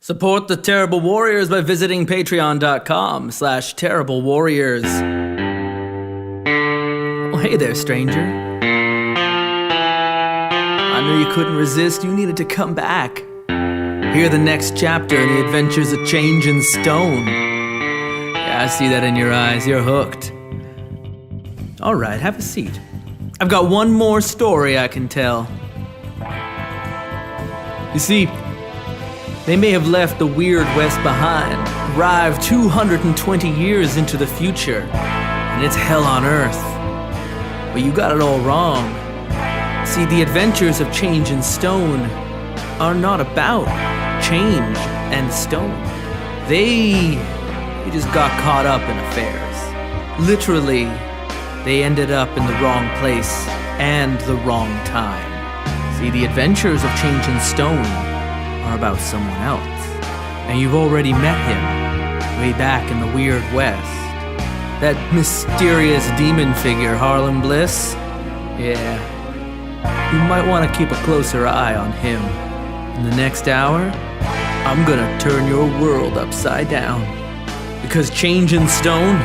Support the Terrible Warriors by visiting patreon.com/Terrible Warriors. Oh, hey there, stranger. I knew you couldn't resist. You needed to come back. Hear the next chapter in the adventures of Change in Stone. Yeah, I see that in your eyes. You're hooked. All right, have a seat. I've got one more story I can tell. You see, they may have left the Weird West behind, arrived 220 years into the future, and it's hell on Earth. But you got it all wrong. See, the adventures of Change in Stone are not about change and stone. They just got caught up in affairs. Literally, they ended up in the wrong place and the wrong time. See, the adventures of Change in Stone are about someone else. And you've already met him way back in the Weird West. That mysterious demon figure, Harlem Bliss. Yeah, you might want to keep a closer eye on him. In the next hour, I'm gonna turn your world upside down. Because Change in Stone,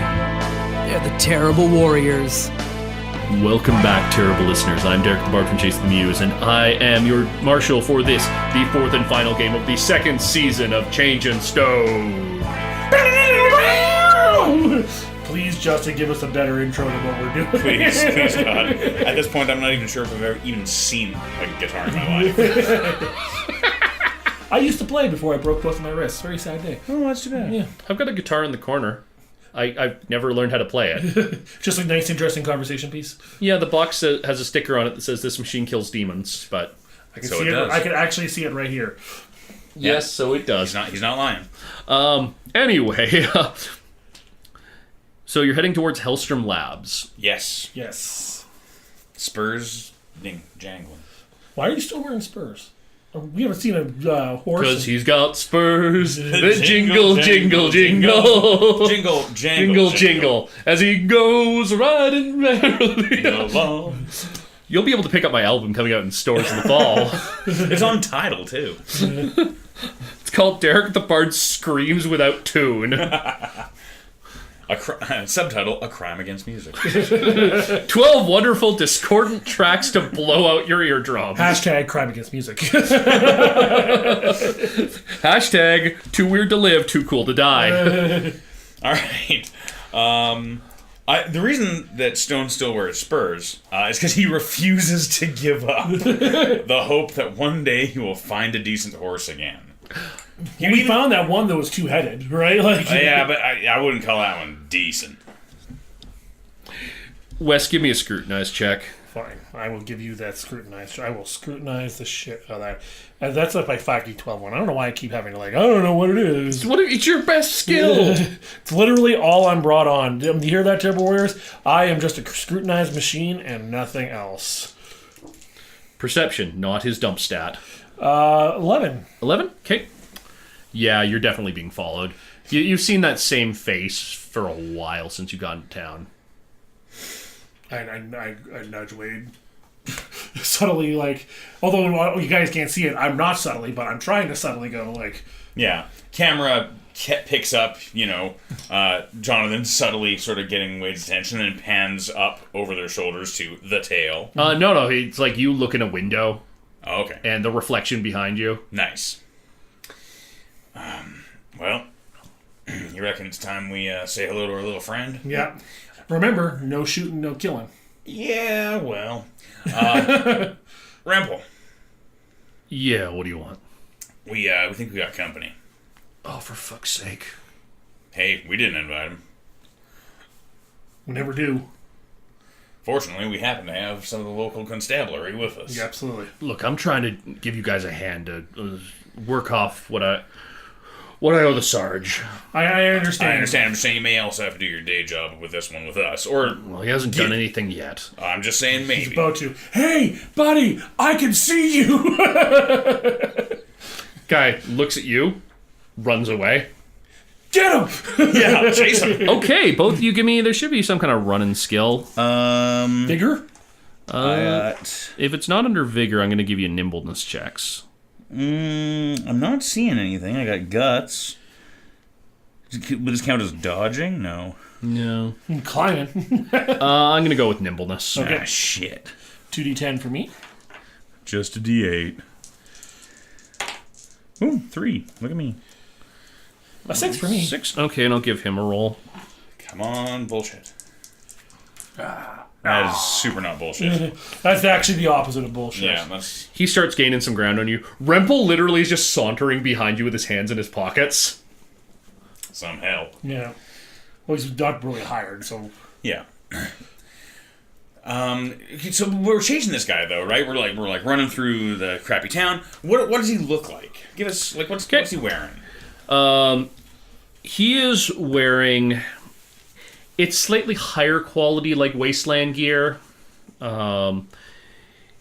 they're the Terrible Warriors. Welcome back, terrible listeners. I'm Derek the Bard from Chase the Muse, and I am your marshal for this, the fourth and final game of the second season of Change in Stone. Please, Justin, give us a better intro than what we're doing. Please, God. At this point, I'm not even sure if I've ever even seen a guitar in my life. I used to play before I broke both of my wrists. Very sad day. Oh, that's too bad. Yeah. I've got a guitar in the corner. I've never learned how to play it. Just a nice, interesting conversation piece. Yeah, the box has a sticker on it that says "This machine kills demons," but I can So see it does. I can actually see it right here. yes, so it does. He's not lying. Anyway, so you're heading towards Hellstrom Labs. Yes. Yes. Spurs jangling. Why are you still wearing spurs? We haven't seen a horse. Because he's got spurs that jingle, jingle, jingle. Jingle, Jingle, jingle, as he goes riding merrily along. You'll be able to pick up my album coming out in stores in the fall. It's on Tidal, too. It's called Derek the Bard Screams Without Tune. Subtitle, A Crime Against Music. 12 wonderful discordant tracks to blow out your eardrums. Hashtag crime against music. Hashtag too weird to live, too cool to die. All right. The reason that Stone still wears spurs is because he refuses to give up the hope that one day he will find a decent horse again. We found that one that was two-headed, right? Yeah, but I wouldn't call that one decent. Wes, give me a scrutinize check. Fine. I will give you that scrutinize. I will scrutinize the shit out of that. And that's like my 5d12 one. I don't know why I keep having to I don't know what it is. It's your best skill. It's literally all I'm brought on. Do you hear that, Terrible Warriors? I am just a scrutinized machine and nothing else. Perception, not his dump stat. 11. 11? Okay. Yeah, you're definitely being followed. You've seen that same face for a while since you got into town. I nudge Wade. Subtly, although you guys can't see it, I'm not subtly, but I'm trying to subtly go, Yeah. Camera picks up, Jonathan subtly sort of getting Wade's attention and pans up over their shoulders to the tail. No, it's like you look in a window. Oh, okay. And the reflection behind you. Nice. Well, you reckon it's time we say hello to our little friend? Yeah. Remember, no shooting, no killing. Yeah, well. Rample. Yeah, what do you want? We think we got company. Oh, for fuck's sake. Hey, we didn't invite him. We never do. Fortunately, we happen to have some of the local constabulary with us. Yeah, absolutely. Look, I'm trying to give you guys a hand to work off what I owe the Sarge. I understand. I understand. I'm just saying you may also have to do your day job with this one with us. Or, Well, he hasn't done anything yet. I'm just saying maybe. He's about to. Hey, buddy, I can see you. Guy looks at you, runs away. Get him! Yeah, chase him. Okay, both of you give me, there should be some kind of running skill. Vigor? If it's not under vigor, I'm going to give you nimbleness checks. I'm not seeing anything. I got guts. Would this count as dodging? No. No. Climbing. I'm going to go with nimbleness. Okay. Ah, shit. 2d10 for me. Just a D8. Ooh, 3. Look at me. A 6 for me. 6. Okay, and I'll give him a roll. Come on, bullshit. That is super not bullshit. That's actually the opposite of bullshit. Yeah, that's... He starts gaining some ground on you. Rempel literally is just sauntering behind you with his hands in his pockets. some hell. Yeah. Well, he's not really hired, so... Yeah. So we're chasing this guy though, right? We're like running through the crappy town. What does he look like? Give us what's he wearing? He is wearing. It's slightly higher quality, like wasteland gear.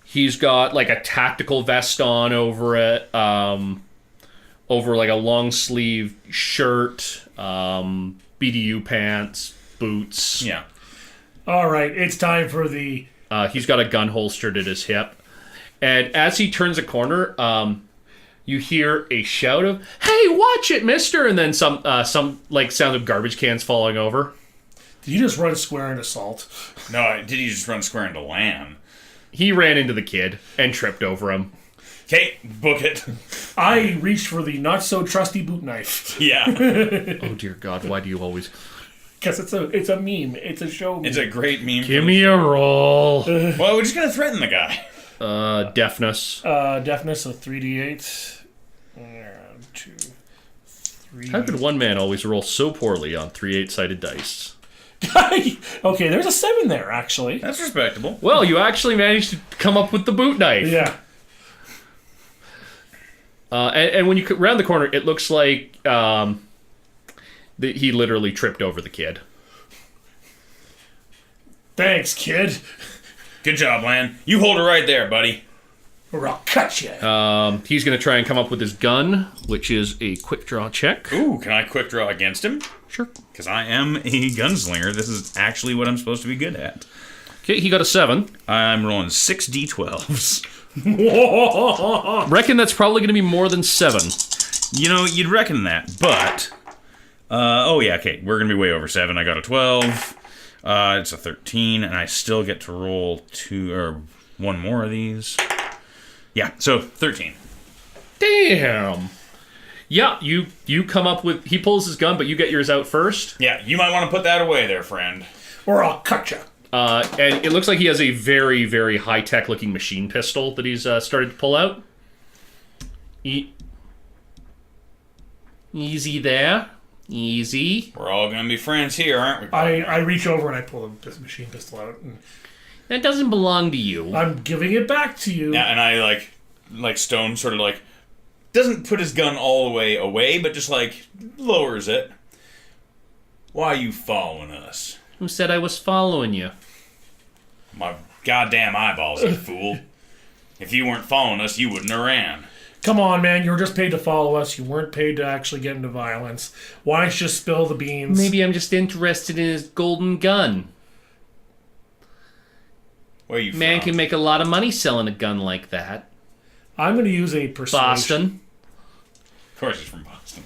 He's got like a tactical vest on over it, over like a long sleeve shirt, BDU pants, boots. Yeah. All right, it's time for the... He's got a gun holstered at his hip. And as he turns a corner, you hear a shout of, "Hey, watch it, mister!" And then some like sound of garbage cans falling over. Did you just run square into Salt? No, did he just run square into Lan? He ran into the kid and tripped over him. Okay, book it. I reached for the not-so-trusty boot knife. Yeah. Oh, dear God, why do you always... Because it's a meme. It's a show meme. It's a great meme. Give me a roll. Well, we're just going to threaten the guy. Deafness. Deafness, so 3d8. 2, 3... How could one man always roll so poorly on 3 8-sided dice? Okay, there's a 7 there, actually. That's respectable. Well, you actually managed to come up with the boot knife. Yeah. And when you round the corner, it looks like he literally tripped over the kid. Thanks, kid. Good job, Lan. You hold it right there, buddy. Or I'll cut you. He's going to try and come up with his gun, which is a quick draw check. Ooh, can I quick draw against him? Sure. Because I am a gunslinger. This is actually what I'm supposed to be good at. Okay, he got a 7. I'm rolling 6 d12s. Reckon that's probably going to be more than 7. You know, you'd reckon that, but... oh, yeah, okay. We're going to be way over 7. I got a 12. It's a 13, and I still get to roll 1 more of these. Yeah, so 13. Damn. Yeah, you come up with... He pulls his gun, but you get yours out first. Yeah, you might want to put that away there, friend. Or I'll cut you. And it looks like he has a very, very high-tech looking machine pistol that he's started to pull out. Easy there. Easy. We're all going to be friends here, aren't we? I reach over and I pull the machine pistol out. And That doesn't belong to you. I'm giving it back to you. Yeah, and I, like Stone sort of, doesn't put his gun all the way away, but just, lowers it. Why are you following us? Who said I was following you? My goddamn eyeballs, you fool. If you weren't following us, you wouldn't have ran. Come on, man. You were just paid to follow us. You weren't paid to actually get into violence. Why don't you just spill the beans? Maybe I'm just interested in his golden gun. Where are you Man from? can make a lot of money selling a gun like that. I'm going to use a persuasion. Boston. Of course he's from Boston.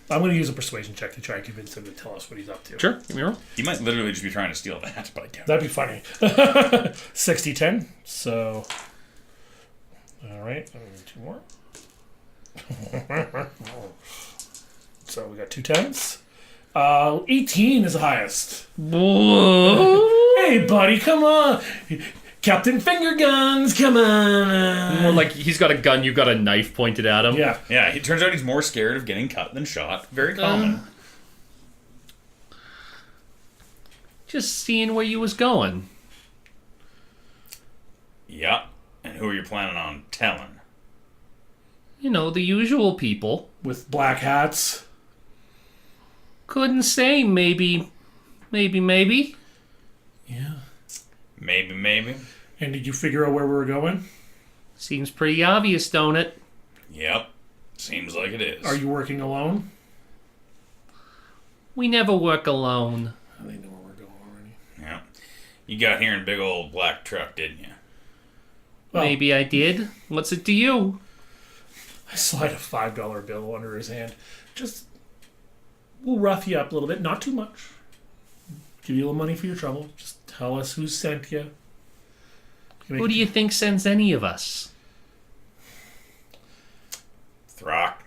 I'm going to use a persuasion check to try and convince him to tell us what he's up to. Sure, give me a roll. He might literally just be trying to steal that, but I doubt it. That'd be funny. 60-10. So, all right. 2 more. So we got 2 10s. 18 is the highest. Whoa. Hey, buddy, come on. Captain Finger Guns, come on. More like he's got a gun, you've got a knife pointed at him. Yeah. Yeah, it turns out he's more scared of getting cut than shot. Very common. Just seeing where you was going. Yeah. And who are you planning on telling? You know, the usual people. With black hats. Couldn't say, maybe. Yeah. Maybe. And did you figure out where we were going? Seems pretty obvious, don't it? Yep. Seems like it is. Are you working alone? We never work alone. They know where we're going already. Yeah. You got here in a big old black truck, didn't you? Well, Maybe I did. What's it to you? I slide a $5 bill under his hand. We'll rough you up a little bit, not too much. Give you a little money for your trouble. Just tell us who sent you. Who do you think sends any of us? Throck.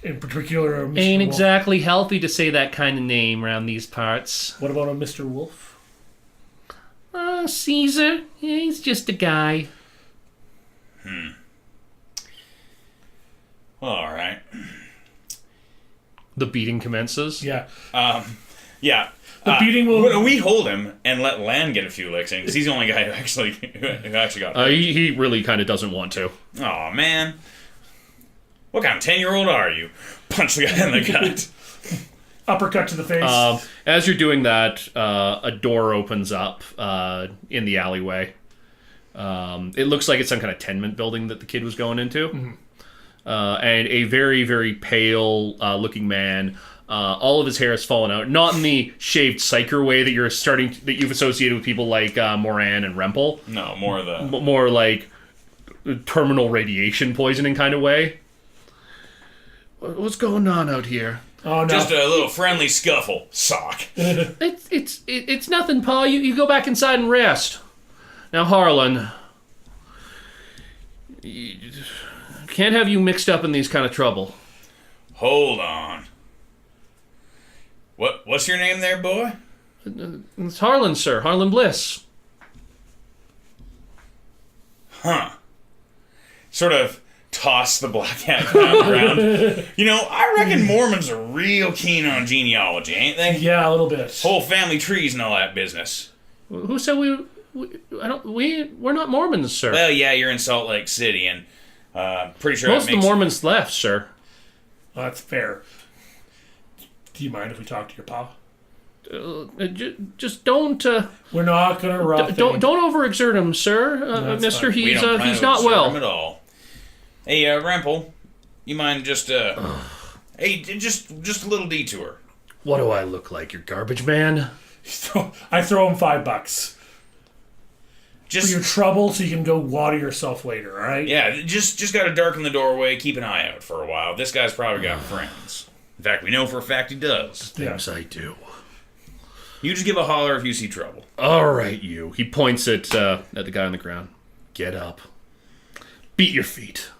In particular, Mr. Ain't Wolf. exactly healthy to say that kind of name around these parts. What about a Mr. Wolf? Caesar. He's just a guy. Well, all right. The beating commences. Yeah. Yeah. The beating will... We hold him and let Lan get a few licks in, because he's the only guy who actually got hurt. He really kind of doesn't want to. Aw, man. What kind of 10-year-old are you? Punch the guy in the gut. Uppercut to the face. As you're doing that, a door opens up in the alleyway. It looks like it's some kind of tenement building that the kid was going into. Mm-hmm. And a very, very pale looking man. All of his hair has fallen out. Not in the shaved psyker way that you've associated with people like Moran and Rempel. No, more of the... More like terminal radiation poisoning kind of way. What's going on out here? Oh, no. Just a little friendly scuffle. Sock. It's nothing, Pa. You go back inside and rest. Now, Harlan, can't have you mixed up in these kind of trouble. Hold on. What's your name there, boy? It's Harlan, sir. Harlan Bliss. Huh. Sort of toss the black hat around. I reckon Mormons are real keen on genealogy, ain't they? Yeah, a little bit. Whole family trees and all that business. Who said we're not Mormons, sir? Well, yeah, you're in Salt Lake City, and pretty sure Most of the Mormons left, sir. Oh, that's fair. Do you mind if we talk to your pa? Just don't. We're not gonna rough. Don't overexert him, sir. Mister, fine. We don't plan he's to not observe well. him at all. Hey, Rempel, you mind just hey, just a little detour. What do I look like, your garbage man? I throw him $5 for Just your trouble, so you can go water yourself later. All right? yeah, just gotta darken the doorway, keep an eye out for a while. This guy's probably got friends. In fact, we know for a fact he does. Things I do. You just give a holler if you see trouble. All right, you. He points at the guy on the ground. Get up. Beat your feet.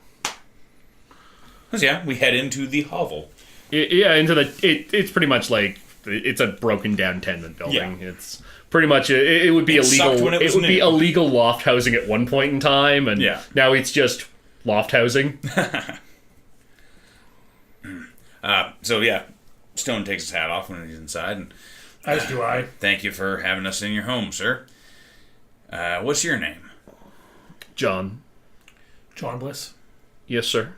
So yeah, we head into the hovel. It's pretty much like it's a broken down tenement building. Yeah. It's pretty much it would be illegal. When it would be new. illegal loft housing at one point in time, and now it's just loft housing. So yeah, Stone takes his hat off when he's inside, and As do I. thank you for having us in your home, sir. What's your name? John. John Bliss. Yes, sir.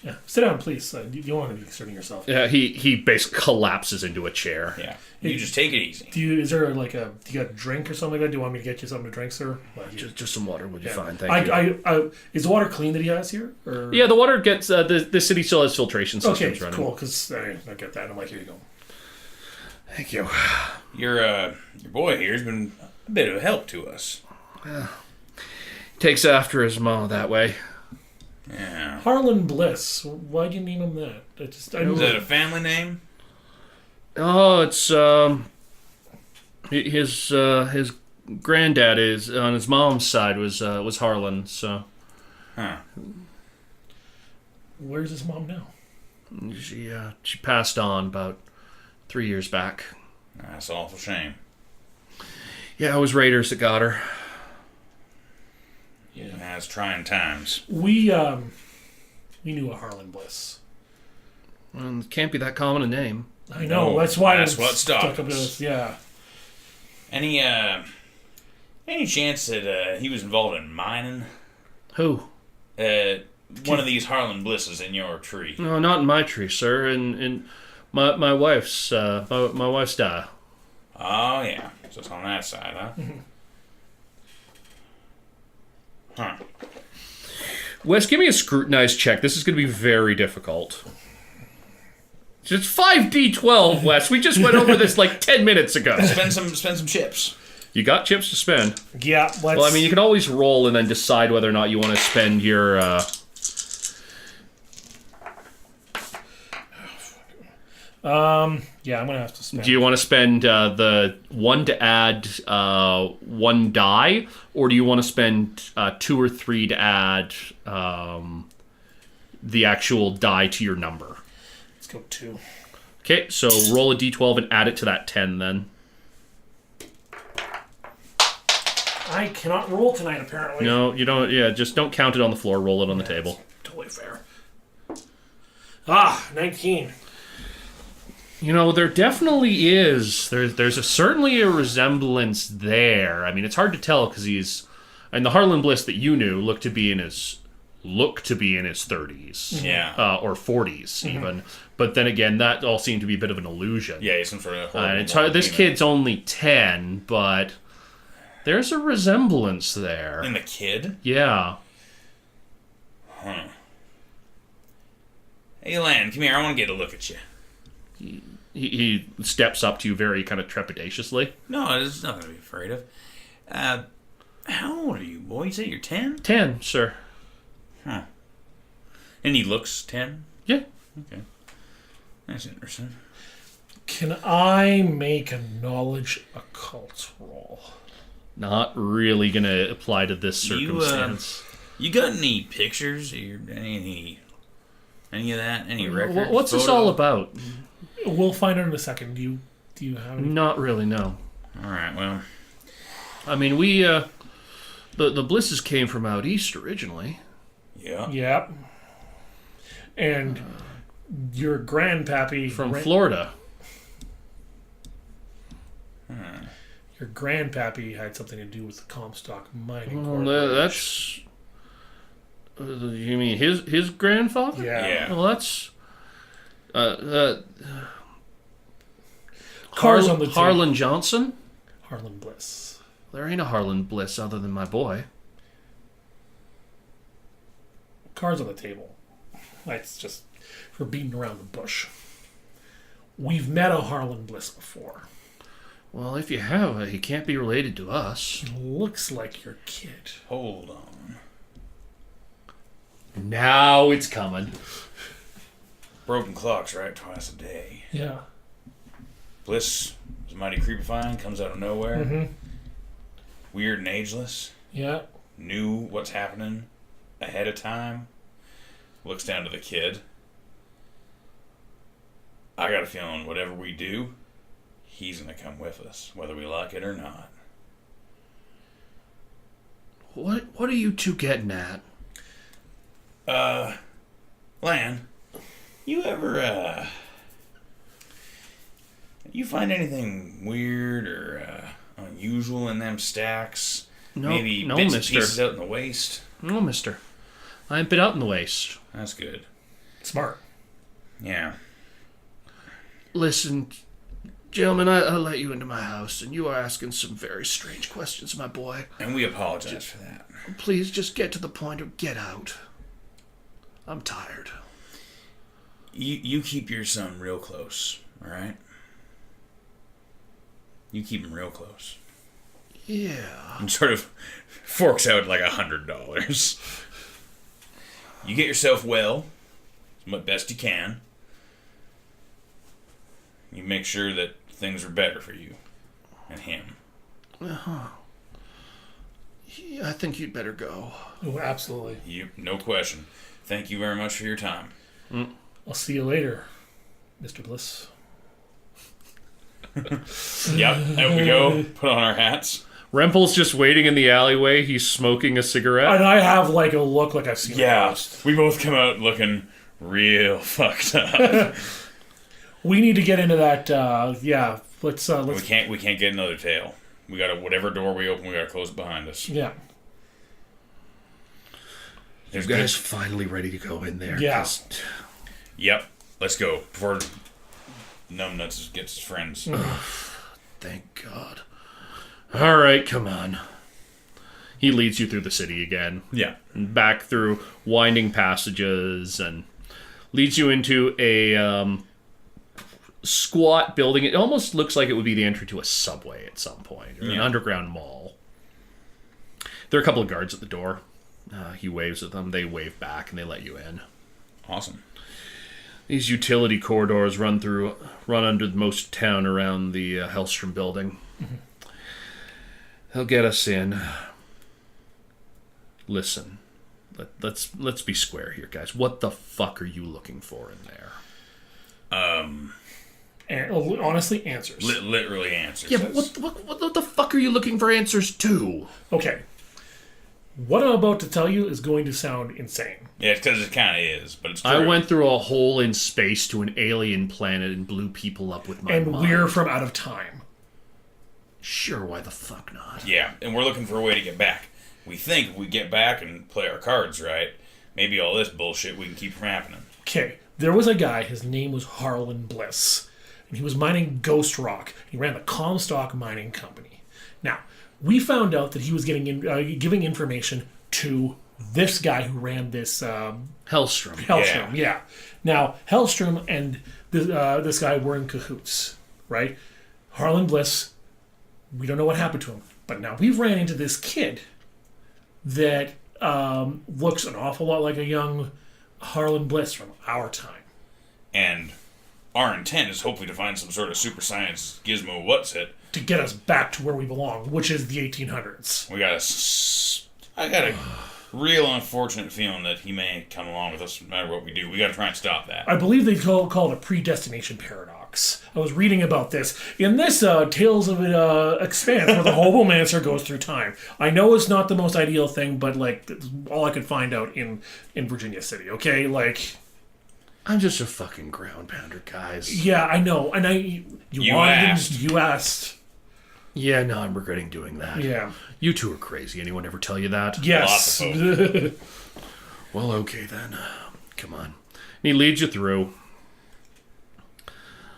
Yeah. Sit down, please. You don't want to be exerting yourself. Yeah, he basically collapses into a chair. Yeah, you just take it easy. Is there do you got a drink or something like that? Do you want me to get you something to drink, sir? Just some water would be fine, thank you. Is the water clean that he has here? Or? Yeah, the water gets the city still has filtration systems running. Cool. Because I get that. I'm like, here you go. Thank you. Your boy here's been a bit of a help to us. Takes after his mom that way. Yeah. Harlan Bliss. Why do you name him that? Is that a family name? Oh, it's his granddad is on his mom's side was Harlan. So. Huh. Where's his mom now? She passed on about 3 years back. That's an awful shame. Yeah, it was Raiders that got her. Yeah. That's trying times. We knew a Harlan Bliss. Well, it can't be that common a name. I know. No, that's why that's I'm what stopped stuck up to us. this. Yeah. Any chance that he was involved in mining? Who? One of these Harlan Blisses in your tree. No, not in my tree, sir. In my wife's my wife's died. Oh yeah, so it's on that side, huh? Huh. Wes, give me a scrutinized check. This is going to be very difficult. It's 5d12, Wes. We just went over this like 10 minutes ago. Spend some chips. You got chips to spend. Yeah. Well, I mean, you can always roll and then decide whether or not you want to spend your Yeah, I'm gonna have to spend. Do you want to spend the 1 to add 1 die, or do you want to spend 2 or 3 to add the actual die to your number? Let's go 2. Okay, so roll a d12 and add it to that 10 then. I cannot roll tonight, apparently. No, you don't. Yeah, just don't count it on the floor. Roll it on the table. Totally fair. 19. You know, there definitely is. There's certainly a resemblance there. I mean, it's hard to tell because he's, and the Harlan Bliss that you knew looked to be in his 30s, or 40s even. But then again, that all seemed to be a bit of an illusion. Yeah, he's some sort of horrible It's hard, this demon. kid's only 10, but there's a resemblance there. In the kid? Yeah. Huh. Hey, Lan, come here. I want to get a look at you. He steps up to you very kind of trepidatiously. No, there's nothing to be afraid of. How old are you, boy? You say you're 10? 10, sir. Huh. And he looks 10? Yeah. Okay. That's interesting. Can I make a knowledge occult roll? Not really going to apply to this circumstance. You got any pictures? Or any of that? Any records? What's this all about? We'll find out in a second. Do you have any? Not really, no. All right, well. I mean, we, the Blisses came from out east originally. Yeah. Yep. And your grandpappy From Florida. Your grandpappy had something to do with the Comstock Mining Well, Corporation. that's... you mean his grandfather? Yeah. Well, that's... Cars on the table. Harlan Johnson? Harlan Bliss. There ain't a Harlan Bliss other than my boy. Cards on the table. That's just for beating around the bush. We've met a Harlan Bliss before. Well, if you have, he can't be related to us. Looks like your kid. Hold on. Now it's coming. Broken clocks, right? Twice a day. Yeah. Bliss is mighty creepifying, comes out of nowhere. Mm-hmm. Weird and ageless. Yeah. Knew what's happening ahead of time. Looks down to the kid. I got a feeling whatever we do, he's going to come with us, whether we like it or not. What are you two getting at? Lan, you ever, you find anything weird or unusual in them stacks? No, Maybe no, bits and mister. pieces out in the waste? No, mister. I ain't been out in the waste. That's good. Smart. Yeah. Listen, gentlemen, I let you into my house, and you are asking some very strange questions, my boy. And we apologize for that. Please just get to the point or get out. I'm tired. You keep your son real close, all right? You keep him real close. Yeah. And sort of forks out like $100. You get yourself well, as best you can. You make sure that things are better for you and him. Yeah, I think you'd better go. Oh, absolutely. No question. Thank you very much for your time. I'll see you later, Mr. Bliss. Yep, out we go. Put on our hats. Rempel's just waiting in the alleyway. He's smoking a cigarette. And I have like a look like I've seen a Yeah, ghost. we both come out looking real fucked up. We need to get into that. Yeah, let's. We can't get another tail. We gotta, whatever door we open, we gotta close it behind us. Yeah. You guys finally ready to go in there? Yeah. 'Cause Yep, let's go before Numbnuts gets his friends. Thank God. All right, come on. He leads you through the city again. Yeah. And back through winding passages and leads you into a squat building. It almost looks like it would be the entry to a subway at some point, or an underground mall. There are a couple of guards at the door. He waves at them. They wave back and they let you in. Awesome. These utility corridors run under most town around the Hellstrom building. Mm-hmm. They'll get us in. Listen, let's be square here, guys. What the fuck are you looking for in there? Honestly, answers. Literally answers. Yeah, but what the fuck are you looking for answers to? Okay. What I'm about to tell you is going to sound insane. Yeah, it's because it kind of is, but it's true. I went through a hole in space to an alien planet and blew people up with my mind. And we're from out of time. Sure, why the fuck not? Yeah, and we're looking for a way to get back. We think if we get back and play our cards right, maybe all this bullshit we can keep from happening. Okay, there was a guy, his name was Harlan Bliss, and he was mining ghost rock. He ran the Comstock Mining Company. Now, we found out that he was giving information to this guy who ran this... Hellstrom. Yeah. Now, Hellstrom and this guy were in cahoots, right? Harlan Bliss, we don't know what happened to him. But now we've ran into this kid that looks an awful lot like a young Harlan Bliss from our time. And our intent is hopefully to find some sort of super science gizmo what's it. To get us back to where we belong, which is the 1800s. I got a real unfortunate feeling that he may come along with us no matter what we do. We got to try and stop that. I believe they call it a predestination paradox. I was reading about this. In this Tales of Expanse, where the Hobomancer goes through time. I know it's not the most ideal thing, but like all I could find out in Virginia City, okay? Like... I'm just a fucking ground pounder, guys. Yeah, I know. And you asked. Yeah, no, I'm regretting doing that. Yeah. You two are crazy. Anyone ever tell you that? Yes. Well, okay then. Come on. And he leads you through.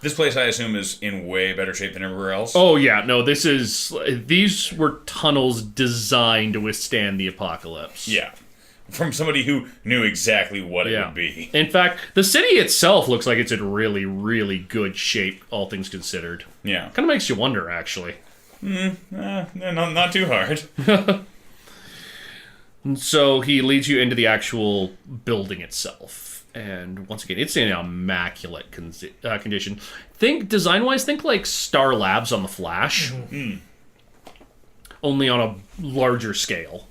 This place, I assume, is in way better shape than everywhere else. Oh, yeah. No, these were tunnels designed to withstand the apocalypse. Yeah. From somebody who knew exactly what it would be. In fact, the city itself looks like it's in really, really good shape, all things considered. Yeah. Kind of makes you wonder, actually. Not too hard. And so he leads you into the actual building itself. And once again, it's in immaculate condition. Design-wise, think like Star Labs on the Flash. Mm-hmm. Only on a larger scale.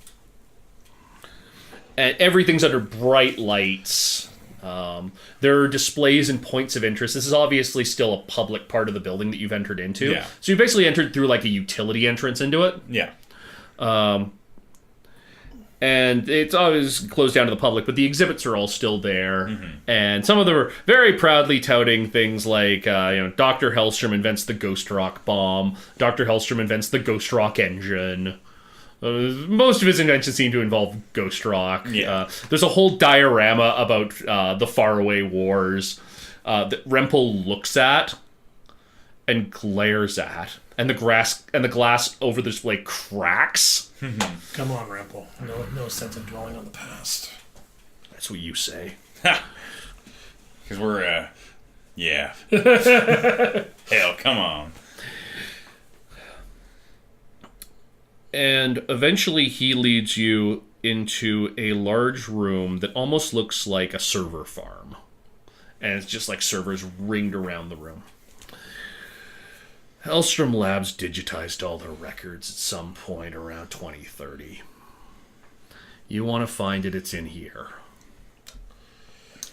And everything's under bright lights. There are displays and points of interest. This is obviously still a public part of the building that you've entered into. Yeah. So you basically entered through like a utility entrance into it. Yeah. And it's always closed down to the public, but the exhibits are all still there. Mm-hmm. And some of them are very proudly touting things like, Dr. Hellstrom invents the Ghost Rock bomb. Dr. Hellstrom invents the Ghost Rock engine. Most of his inventions seem to involve Ghost Rock. Yeah. There's a whole diorama about the faraway wars that Rempel looks at and glares at, and the glass over the display cracks. Come on, Rempel. No sense of dwelling on the past. That's what you say. Because we're, yeah. Hell, come on. And eventually he leads you into a large room that almost looks like a server farm. And it's just like servers ringed around the room. Hellstrom Labs digitized all their records at some point around 2030. You want to find it, it's in here.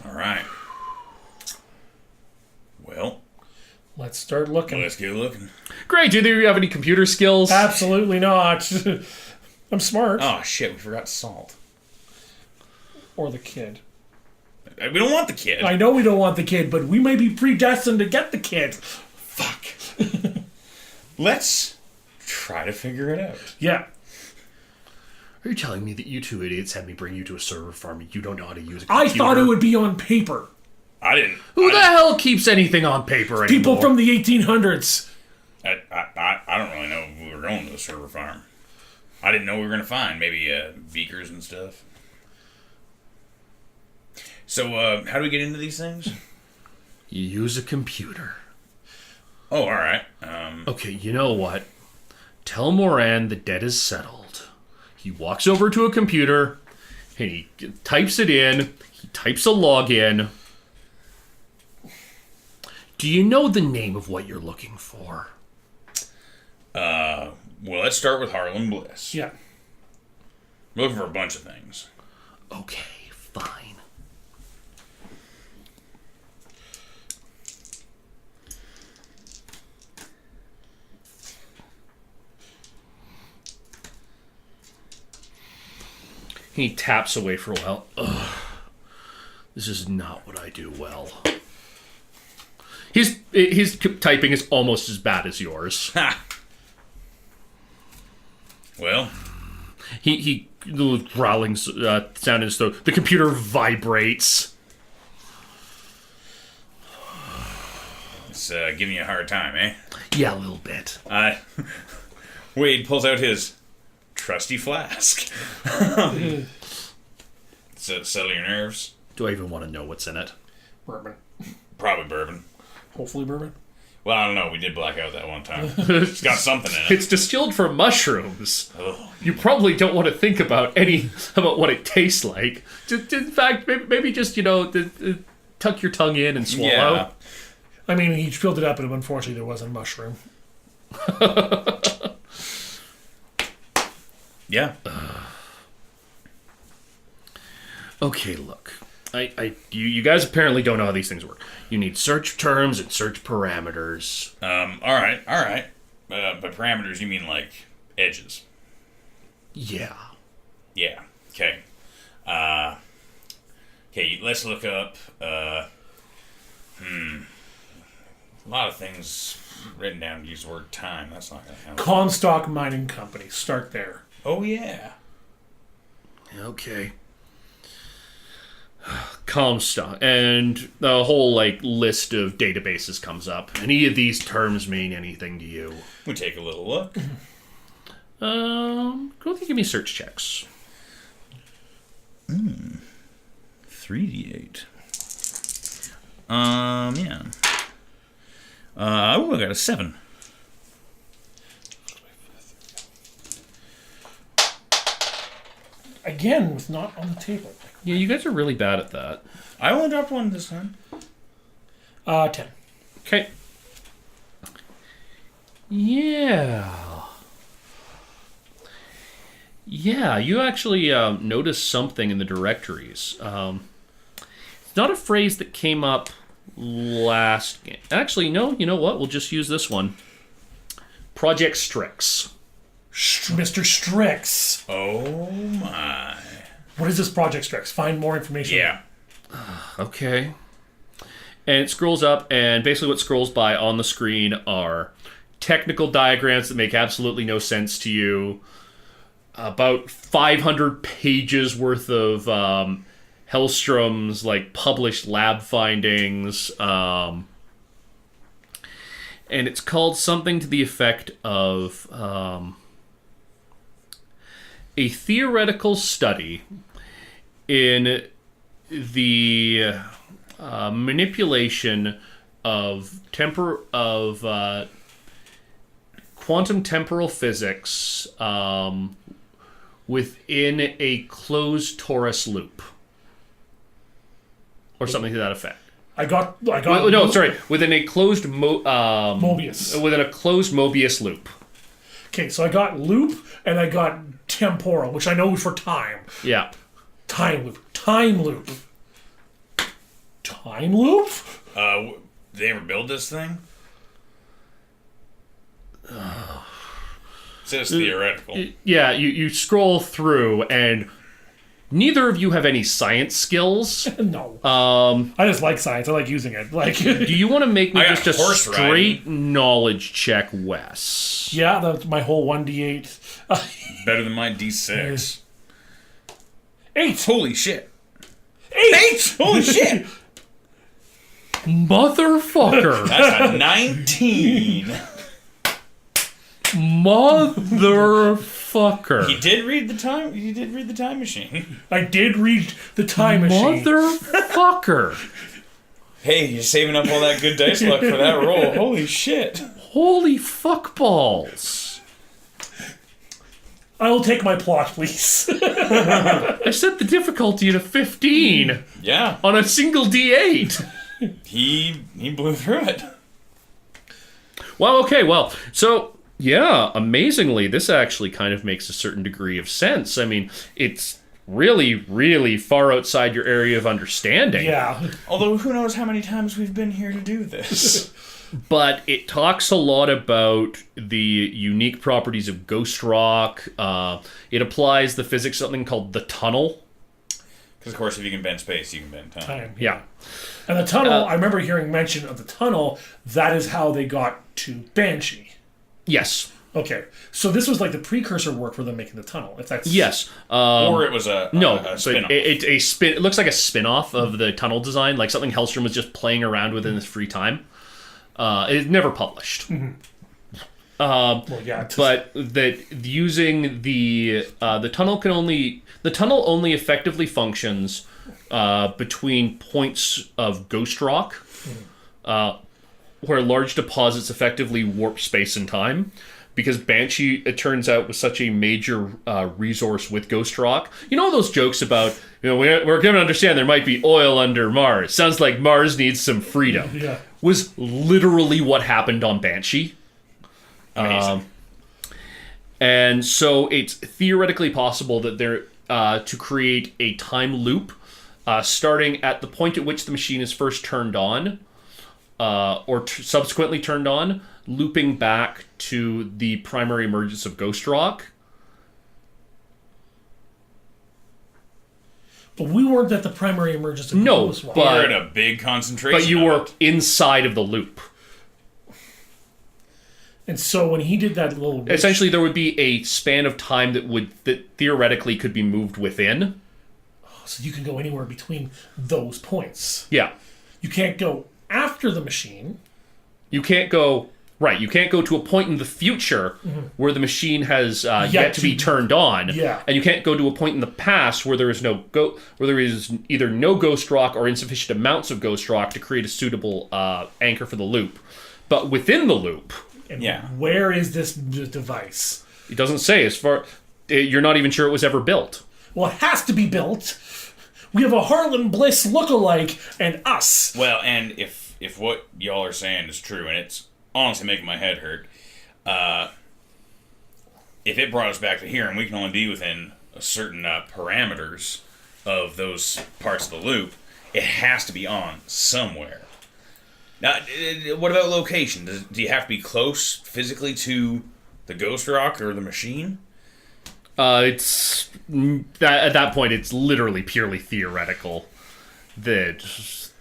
All right. Well, let's start looking. let's get looking. Great, do you have any computer skills? Absolutely not. I'm smart. Oh, shit, we forgot Salt. Or the kid. We don't want the kid. I know we don't want the kid, but we may be predestined to get the kid. Fuck. Let's try to figure it out. Yeah. Are you telling me that you two idiots had me bring you to a server farm and you don't know how to use a computer? I thought it would be on paper. I didn't. Who the hell keeps anything on paper anymore? People from the 1800s. I don't really know if we were going to the server farm. I didn't know we were going to find maybe beakers and stuff. So, how do we get into these things? You use a computer. Oh, all right. Okay, you know what? Tell Moran the debt is settled. He walks over to a computer, and he types it in. He types a login. Do you know the name of what you're looking for? Well, let's start with Harlan Bliss. Yeah. We're looking for a bunch of things. Okay, fine. He taps away for a while. Ugh. This is not what I do well. His typing is almost as bad as yours. Ha! Well, He the growling sound in his throat. The computer vibrates. it's giving you a hard time, eh? Yeah, a little bit. Wade pulls out his trusty flask. Settle your nerves. Do I even want to know what's in it? Bourbon. Probably bourbon. Hopefully bourbon. Well, I don't know. We did black out that one time. It's got something in it. It's distilled from mushrooms. Oh. You probably don't want to think about what it tastes like. In fact, maybe just tuck your tongue in and swallow. Yeah. I mean, he filled it up, and unfortunately, there wasn't mushroom. Yeah. Okay, look. You guys apparently don't know how these things work. You need search terms and search parameters. All right. By parameters, you mean like edges. Yeah. Yeah. Okay. Okay. Let's look up. A lot of things written down to use the word time. That's not gonna help. Comstock Mining Company. Start there. Oh yeah. Okay. Comstock, and the whole list of databases comes up. Any of these terms mean anything to you? We take a little look. Go ahead and give me search checks. 3d8. Yeah. I got a 7. Again, with not on the table. Yeah, you guys are really bad at that. I only dropped one this time. 10. Okay. Yeah. Yeah, you actually noticed something in the directories. It's not a phrase that came up last game. Actually, no, you know what? We'll just use this one. Project Strix. Mr. Strix. Oh my. What is this Project Strix? Find more information. Yeah. Okay. And it scrolls up, and basically what scrolls by on the screen are technical diagrams that make absolutely no sense to you. About 500 pages worth of Hellstrom's published lab findings. And it's called something to the effect of a theoretical study in the manipulation of quantum temporal physics within a closed torus loop, or something to that effect. I got. Within a closed Mobius. Within a closed Mobius loop. Okay, so I got loop and I got temporal, which I know is for time. Yeah. Time loop. Time loop. Time loop? Did they ever build this thing? It says theoretical. Yeah, you scroll through, and neither of you have any science skills. No. I just like science. I like using it. Do you want to make me I got just a horse straight knowledge check, Wes? Yeah, that's my whole 1d8. Better than my D6. 8! Holy shit. 8! Holy shit. Motherfucker! That's a 19. Motherfucker! He did read the time. He did read the time machine. I did read the time machine. Motherfucker! Hey, you're saving up all that good dice luck for that roll. Holy shit. Holy fuckballs! I will take my plot, please. I set the difficulty to 15 Yeah. on a single D8. He blew through it. Well, okay, well, so, yeah, amazingly, this actually kind of makes a certain degree of sense. I mean, it's really, really far outside your area of understanding. Yeah. Although, who knows how many times we've been here to do this. But it talks a lot about the unique properties of ghost rock. It applies the physics of something called the tunnel. Because, of course, if you can bend space, you can bend time. Yeah. And the tunnel, I remember hearing mention of the tunnel. That is how they got to Banshee. Yes. Okay. So this was like the precursor work for them making the tunnel. If that's Yes. Or it was a spin-off. It looks like a spin-off of the tunnel design, like something Hellstrom was just playing around with in his free time. It's never published. well, yeah. But that using the tunnel only effectively functions between points of ghost rock, where large deposits effectively warp space and time. Because Banshee, it turns out, was such a major resource with ghost rock. You know those jokes about, we're going to understand there might be oil under Mars. Sounds like Mars needs some freedom. Yeah. Was literally what happened on Banshee. Amazing. And so it's theoretically possible that they're to create a time loop starting at the point at which the machine is first turned on or subsequently turned on, looping back to the primary emergence of ghost rock. But we weren't at the primary emergence of No, ghost rock. but- We're in a big concentration. But you of were it. inside of the loop. And so when he did that little... Essentially, there would be a span of time that theoretically could be moved within. So you can go anywhere between those points. Yeah. You can't go after the machine. You can't go... Right, you can't go to a point in the future where the machine has yet to be turned on, Yeah. and you can't go to a point in the past where there is where there is either no ghost rock or insufficient amounts of ghost rock to create a suitable anchor for the loop. But within the loop, And Yeah. where is this device? it doesn't say. You're not even sure it was ever built. Well, it has to be built. We have a Harlan Bliss lookalike and us. Well, and if what y'all are saying is true, and it's honestly making my head hurt, if it brought us back to here and we can only be within a certain parameters of those parts of the loop, it has to be on somewhere. Now, what about location? Do you have to be close physically to the ghost rock or the machine? At that point, it's literally purely theoretical. It's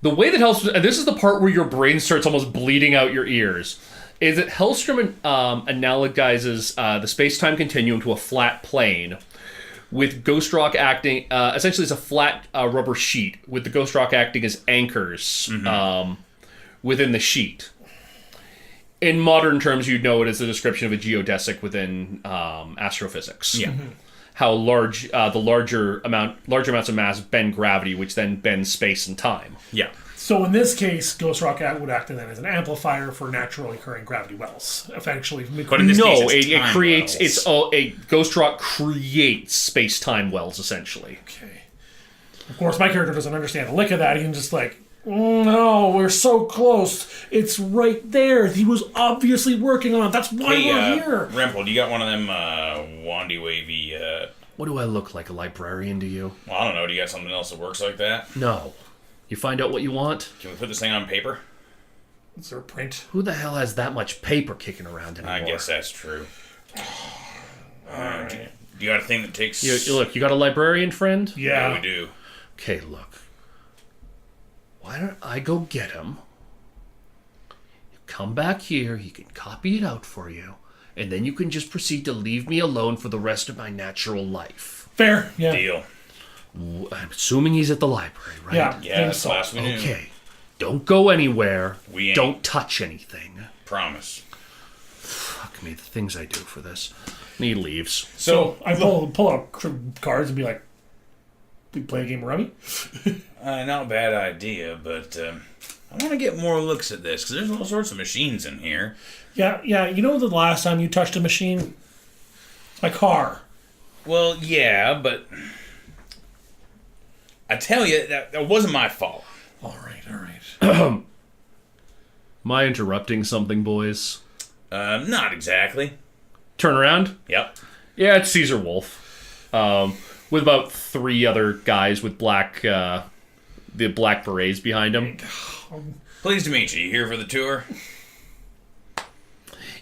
the way that Hellstrom, and this is the part where your brain starts almost bleeding out your ears, is that Hellstrom analogizes the space-time continuum to a flat plane, with ghost rock acting essentially as a flat rubber sheet, with the ghost rock acting as anchors within the sheet. In modern terms, you'd know it as the description of a geodesic within astrophysics. Yeah. How large the larger amounts of mass bend gravity, which then bends space and time. Yeah. So in this case, Ghost Rock would act then as an amplifier for naturally occurring gravity wells. Eventually, But in this No, case, it's it time creates wells. a ghost rock creates space-time wells essentially. okay. Of course, my character doesn't understand a lick of that. He's just like, no, we're so close. It's right there. He was obviously working on it. That's why we're here. Remple, do you got one of them wandy wavy? What do I look like, a librarian to you? Well, I don't know. Do you got something else that works like that? No. You find out what you want? Can we put this thing on paper? Is there a print? Who the hell has that much paper kicking around anymore? I guess that's true. Do you got a thing that takes? Look, you got a librarian friend? Yeah. we do. Okay, look. Why don't I go get him? You come back here, he can copy it out for you, and then you can just proceed to leave me alone for the rest of my natural life. Fair. Yeah. Deal. I'm assuming he's at the library, right? Yeah. Yeah, think that's so. the last we knew. Okay. Don't go anywhere. We ain't. Don't touch anything. Promise. Fuck me, the things I do for this. And he leaves. So I pull out cards and be like, we play a game of Rummy? Not a bad idea, but I want to get more looks at this, because there's all sorts of machines in here. Yeah. You know the last time you touched a machine? My car. Well, yeah, but I tell you, that wasn't my fault. All right. Am I interrupting something, boys? Not exactly. Turn around. Yep. Yeah, it's Caesar Wolf, with about 3 other guys with the black berets behind him. Pleased to meet you. You here for the tour?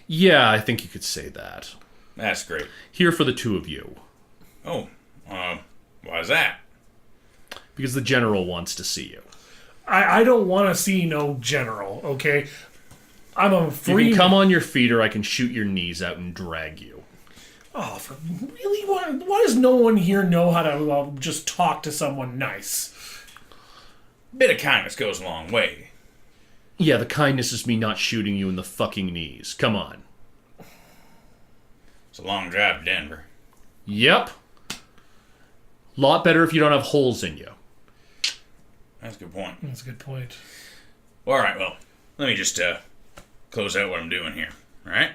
Yeah, I think you could say that. That's great. Here for the 2 of you. Oh, why is that? Because the general wants to see you. I don't want to see no general, okay? I'm a free... You can come on your feet or I can shoot your knees out and drag you. Oh, really? Why does no one here know how to just talk to someone nice? Bit of kindness goes a long way. Yeah, the kindness is me not shooting you in the fucking knees. Come on. It's a long drive to Denver. Yep. Lot better if you don't have holes in you. That's a good point. That's a good point. All right, well, let me just close out what I'm doing here. All right?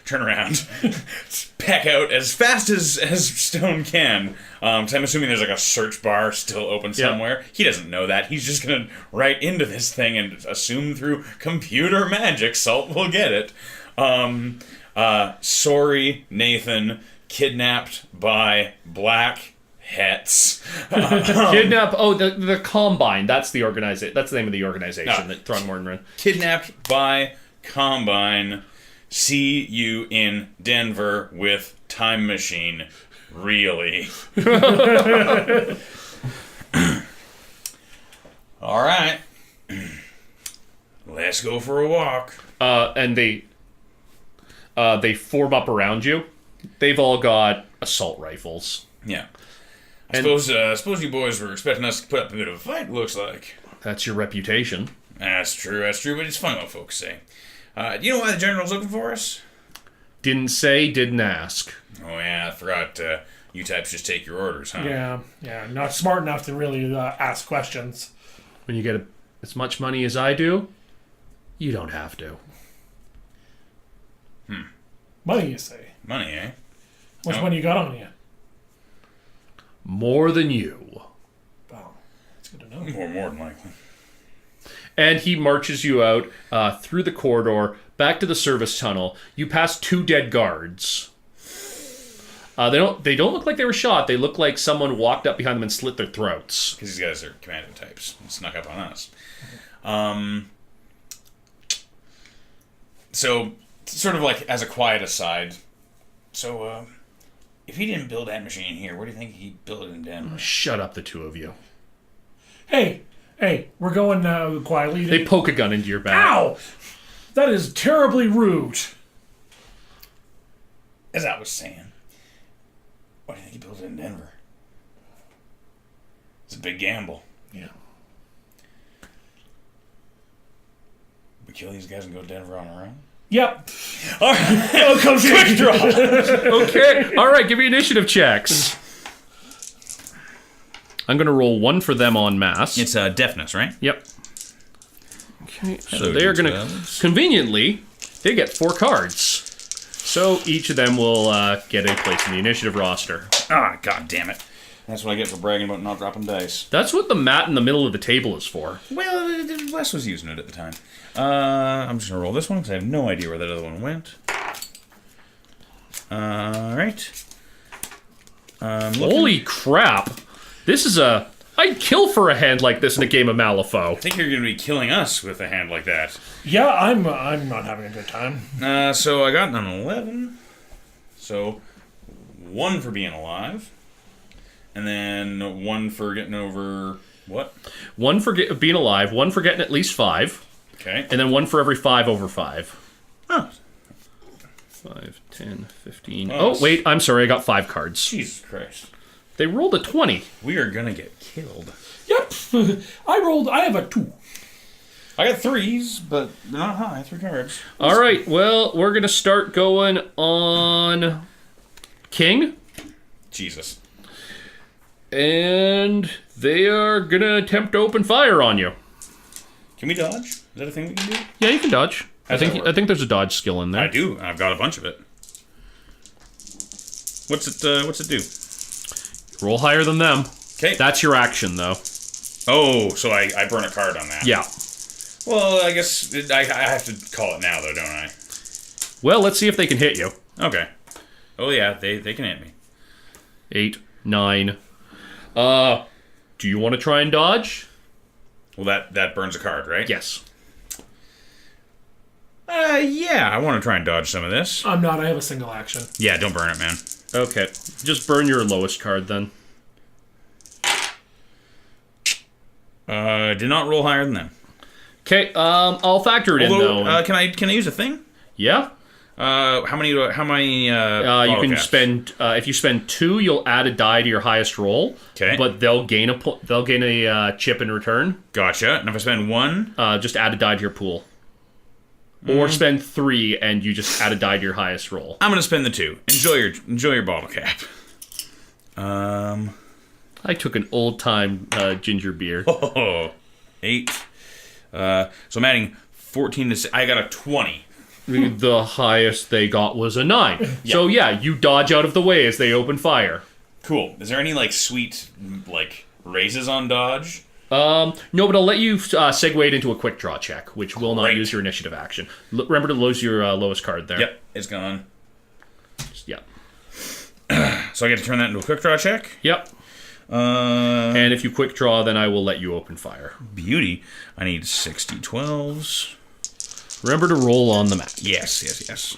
Turn around. Pack out as fast as Stone can. So I'm assuming there's like a search bar still open somewhere. He doesn't know that. He's just going to write into this thing and assume through computer magic Salt will get it. Sorry, Nathan, kidnapped by black hets. Kidnap. Oh, the Combine. That's the organization. That's the name of the organization that Throgmorton ran. Kidnapped by Combine. See you in Denver with Time Machine. Really. All right. Let's go for a walk. And they form up around you. They've all got assault rifles. Yeah. I suppose you boys were expecting us to put up a bit of a fight, looks like. That's your reputation. That's true, but it's funny what folks say. Do you know why the general's looking for us? Didn't say, didn't ask. Oh, yeah, I forgot you types just take your orders, huh? Yeah, not smart enough to really ask questions. When you get as much money as I do, you don't have to. Money, you say? Money, eh? How much money you got on you? More than you. Wow, that's good to know. More than likely. And he marches you out through the corridor, back to the service tunnel. You pass 2 dead guards. They don't look like they were shot. They look like someone walked up behind them and slit their throats. Because these guys are commando types and snuck up on us. So, sort of like as a quiet aside, so if he didn't build that machine here, where do you think he'd build it in Denver? Shut up, the 2 of you. Hey, we're going quietly. They poke a gun into your back. Ow! That is terribly rude. As I was saying, why do you think he built it in Denver? It's a big gamble. Yeah. We kill these guys and go to Denver on our own? Yep. All right. Oh, come quick draw. Okay. All right, give me initiative checks. I'm going to roll 1 for them en masse. It's deafness, right? Yep. Okay, so Hello, they're going to... D12s. Conveniently, they get 4 cards. So each of them will get a place in the initiative roster. Ah, god damn it. That's what I get for bragging about not dropping dice. That's what the mat in the middle of the table is for. Well, Wes was using it at the time. I'm just going to roll this one because I have no idea where that other one went. Alright. Holy crap. This is a... I'd kill for a hand like this in a game of Malifaux. I think you're going to be killing us with a hand like that. Yeah, I'm not having a good time. So I got an 11. So 1 for being alive. And then 1 for getting over... What? 1 for being alive, 1 for getting at least 5. Okay. And then 1 for every 5 over 5. Oh. 5, 10, 15... Oh, Oh, wait, I'm sorry, I got 5 cards. Jesus Christ. They rolled a 20. We are going to get killed. Yep. I have a 2. I got 3s, but they're not high. 3 cards. All right, well, we're going to start going on King. Jesus. And they are going to attempt to open fire on you. Can we dodge? Is that a thing we can do? Yeah, you can dodge. How's that work? I think there's a dodge skill in there. I do. I've got a bunch of it. What's it do? Roll higher than them. Okay. That's your action, though. Oh, so I burn a card on that. Yeah. Well, I guess I have to call it now, though, don't I? Well, let's see if they can hit you. Okay. Oh, yeah, they can hit me. 8, 9. Do you want to try and dodge? Well, that burns a card, right? Yes. Yeah, I want to try and dodge some of this. I'm not. I have a single action. Yeah, don't burn it, man. Okay. Just burn your lowest card, then. Did not roll higher than that. Okay, I'll factor it in, though. Can I use a thing? Yeah? How many? You bottle can caps? spend if you spend 2, you'll add a die to your highest roll. Okay. But they'll gain a chip in return. Gotcha. And if I spend 1, Just add a die to your pool. Or spend 3 and you just add a die to your highest roll. I'm gonna spend the 2. Enjoy your bottle cap. I took an old time ginger beer. 8. So I'm adding 14 to. I got a 20. The highest they got was a 9. So yeah, you dodge out of the way as they open fire. Cool. Is there any sweet raises on dodge? No, but I'll let you segue it into a quick draw check, which will not Great. use your initiative action. Remember to lose your lowest card there. Yep, it's gone. Yep. So I get to turn that into a quick draw check. Yep. And if you quick draw, then I will let you open fire. Beauty. I need 60 12s. Remember to roll on the map. Yes.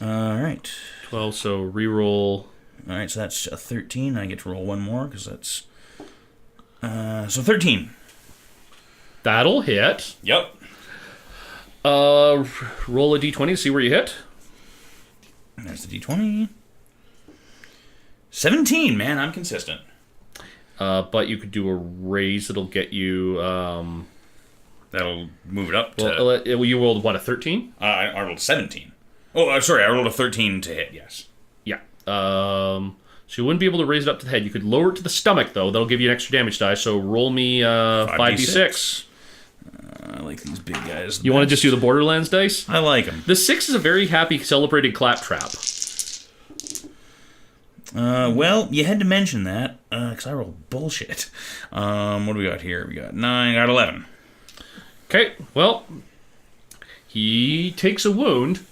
All right. 12, so re-roll. All right, so that's a 13. I get to roll one more because that's. So 13. That'll hit. Yep. Roll a d20 to see where you hit. There's the d20. 17, man. I'm consistent. But you could do a raise that'll get you. That'll move it up to. Well, you rolled what, a 13? I rolled 17. Oh, sorry. I rolled a 13 to hit, yes. Yeah. So you wouldn't be able to raise it up to the head. You could lower it to the stomach, though. That'll give you an extra damage die. So roll me 5d6. I like these big guys. You want to just do the Borderlands dice? I like them. The 6 is a very happy, celebrated claptrap. Well, you had to mention that, because I rolled bullshit. What do we got here? We got 9, got 11. Okay, well, he takes a wound.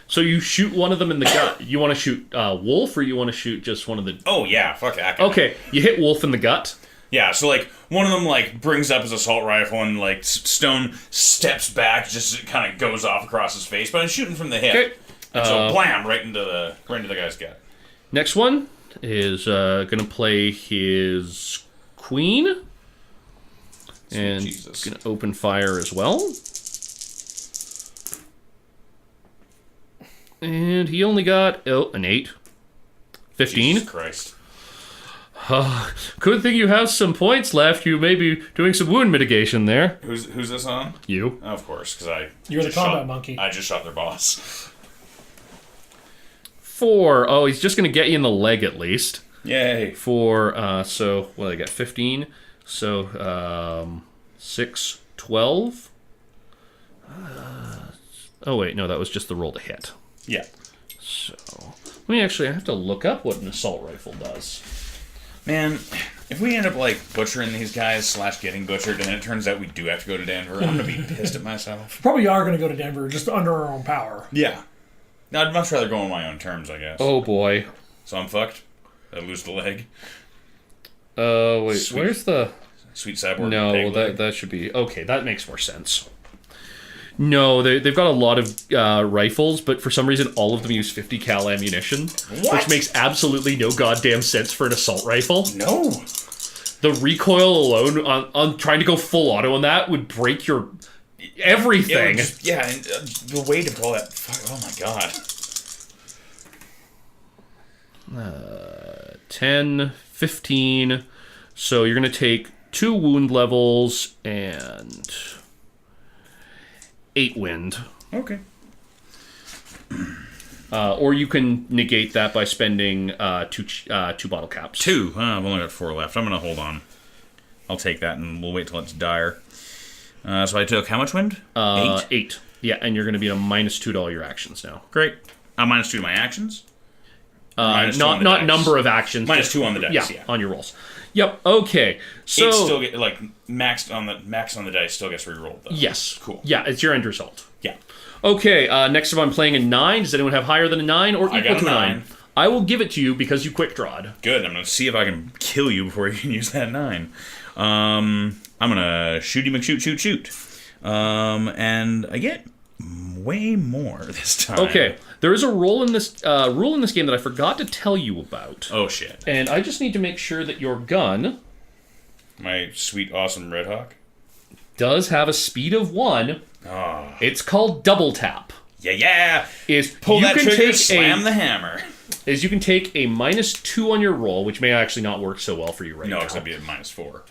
So you shoot one of them in the gut. You want to shoot Wolf, or you want to shoot just one of the... Oh, yeah, fuck that. Okay, you hit Wolf in the gut. Yeah, so, one of them, brings up his assault rifle, and, Stone steps back, just kind of goes off across his face, but I'm shooting from the hip. Okay. And so, blam, right into the guy's gut. Next one is going to play his queen. And Jesus. going to open fire as well. And he only got an 8. 15. Jesus Christ. Good thing you have some points left. You may be doing some wound mitigation there. Who's this on? You. Of course, because You're the combat monkey. I just shot their boss. 4. Oh, he's just going to get you in the leg at least. Yay. 4. So, well, I got 15. So, 6, 12. Oh, wait, no, that was just the roll to hit. Yeah. So, I have to look up what an assault rifle does. Man, if we end up butchering these guys / getting butchered, and then it turns out we do have to go to Denver, I'm gonna be pissed at myself. Probably are going to go to Denver just under our own power. Yeah. I'd much rather go on my own terms, I guess. Oh boy. So I'm fucked. I lose the leg. Wait, Sweet. where's the... Sweet cyborg. No, peg leg. that should be... Okay, that makes more sense. No, they've got a lot of rifles, but for some reason all of them use 50 cal ammunition. What? Which makes absolutely no goddamn sense for an assault rifle. No. The recoil alone on trying to go full auto on that would break your... everything. And the weight of all that. Fuck, oh my god. 10, 15. So you're going to take 2 wound levels and 8 wind. Okay. Or you can negate that by spending 2 bottle caps. 2. I've only got 4 left. I'm going to hold on. I'll take that and we'll wait till it's dire. So I took how much wind? 8? 8. Yeah, and you're going to be at a -2 to all your actions now. Great. -2 to my actions? Minus 2 on the Not dice. number of actions. Minus just- 2 on the dice, yeah. on your rolls. Yep. Okay. So It still get, like, max on the dice still gets re-rolled, though. yes. Cool. Yeah, it's your end result. Yeah. Okay. Next up, I'm playing a 9. Does anyone have higher than a 9 or I equal got to a a 9. 9? I will give it to you because you quick drawed. Good. I'm going to see if I can kill you before you can use that 9. I'm going to shooty McShoot. And I get way more this time. Okay. There is a rule in this game that I forgot to tell you about. Oh, shit. And I just need to make sure that your gun My sweet, awesome Red Hawk. does have a speed of 1. Oh. It's called double tap. Yeah. Is Pull you that can trigger, take slam a, the hammer. Is you can take a -2 on your roll, which may actually not work so well for you right No, now. because I'd be at -4.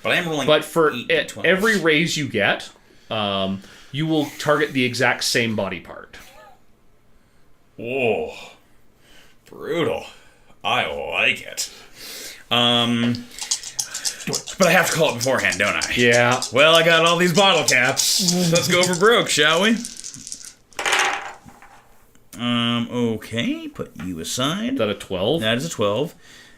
But I am rolling But for 8 and 12s. every raise you get, you will target the exact same body part. Whoa. Brutal. I like it. But I have to call it beforehand, don't I? Yeah. Well, I got all these bottle caps. Let's go for broke, shall we? Okay, put you aside. Is that a 12? That is a 12.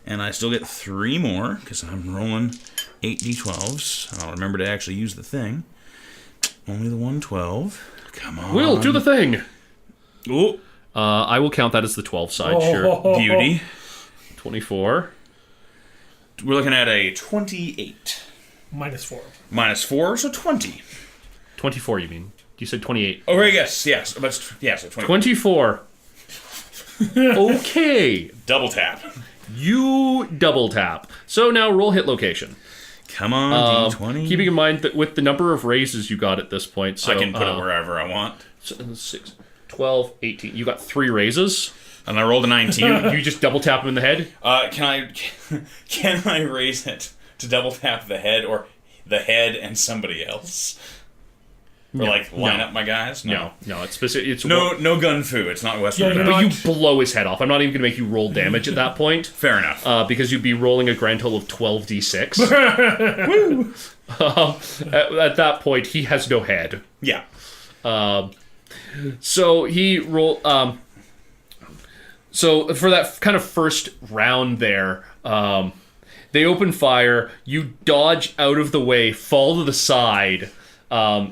And I still get 3 more, because I'm rolling 8 d12s. And I'll remember to actually use the thing. Only the 112. Come on. Will, do the thing. Ooh, I will count that as the 12 side, sure. beauty. 24. We're looking at a 28. -4. -4, so 20. 24, you mean? You said 28. Oh, right, yes. But, yeah, so 20. 24. Okay. Double tap. You double tap. So now roll hit location. Come on, D20. Keeping in mind that with the number of raises you got at this point, so I can put it wherever I want. 6, 12, 18. You got 3 raises. And I rolled a 19. You just double tap him in the head. Can I raise it to double tap the head or the head and somebody else? Or line up my guys? No, it's specific. It's No gun foo. It's not Western. Yeah, But no. you blow his head off. I'm not even going to make you roll damage at that point. Fair enough. Because you'd be rolling a grand total of 12d6. At that point, he has no head. Yeah. So he roll. So for that kind of first round there, they open fire. You dodge out of the way, fall to the side.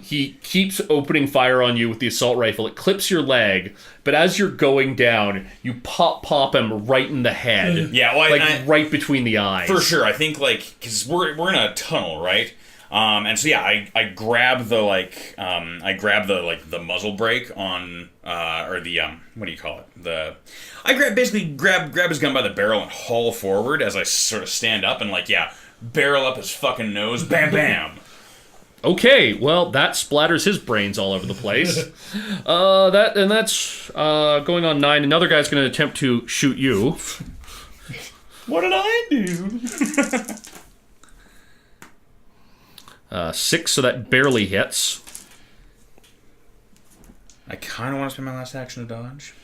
He keeps opening fire on you with the assault rifle. It clips your leg, but as you're going down, you pop him right in the head. Yeah, well, right between the eyes. for sure. I think because we're in a tunnel, right? And so yeah, I grab the the muzzle brake on or the what do you call it? I grab his gun by the barrel and haul forward as I sort of stand up and barrel up his fucking nose, bam bam. Okay, well, that splatters his brains all over the place. That's going on 9. Another guy's going to attempt to shoot you. What did I do? 6, so that barely hits. I kind of want to spend my last action to dodge.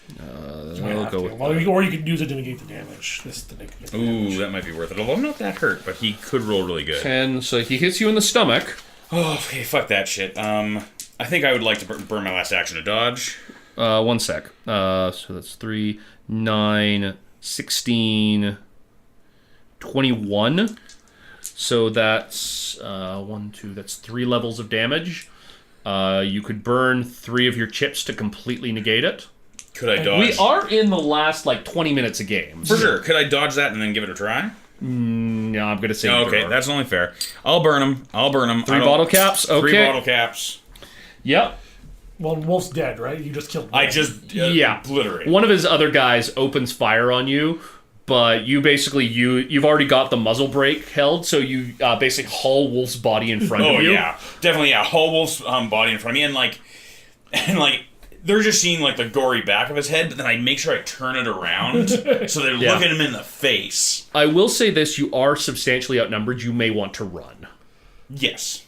We'll go with Or you could use it to negate the damage. This to negate the damage. Ooh, that might be worth it. Although I'm not that hurt, but he could roll really good. 10, so he hits you in the stomach. Oh, okay, fuck that shit. I think I would like to burn my last action to dodge. 1 sec. So that's 3, 9, 16, 21. So that's 1, 2, that's 3 levels of damage. You could burn 3 of your chips to completely negate it. Could I dodge? We are in the last 20 minutes of games. For sure. Could I dodge that and then give it a try? No, I'm going to say Okay, either. that's only fair. I'll burn him. 3 bottle caps? Okay. 3 bottle caps. Yep. Well, Wolf's dead, right? You just killed him. I just obliterate. One of his other guys opens fire on you, but you basically you've already got the muzzle brake held, so you basically haul Wolf's body in front of you. Oh yeah, definitely haul Wolf's body in front of me, and they're just seeing the gory back of his head, but then I make sure I turn it around so they're looking him in the face. I will say this: you are substantially outnumbered. You may want to run. Yes.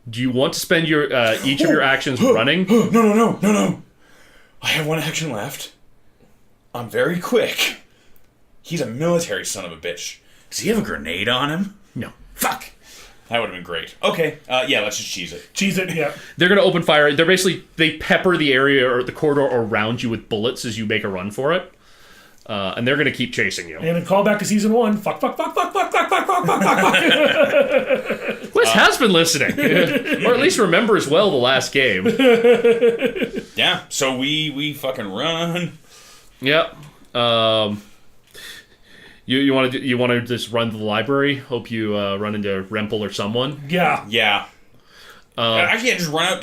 Do you want to spend your each of your actions running? No. I have 1 action left. I'm very quick. He's a military son of a bitch. Does he have a grenade on him? No. Fuck. That would have been great. Okay, let's just cheese it. Cheese it, yeah. They're going to open fire. They pepper the area or the corridor around you with bullets as you make a run for it. and they're going to keep chasing you. And a callback to season 1. Fuck, fuck, fuck, fuck, fuck, fuck, fuck, fuck, fuck, fuck. Wes has been listening, or at least remembers well the last game. Yeah, so we fucking run. Yep. You want to just run to the library? Hope you run into Rempel or someone. Yeah. Yeah. I can't just run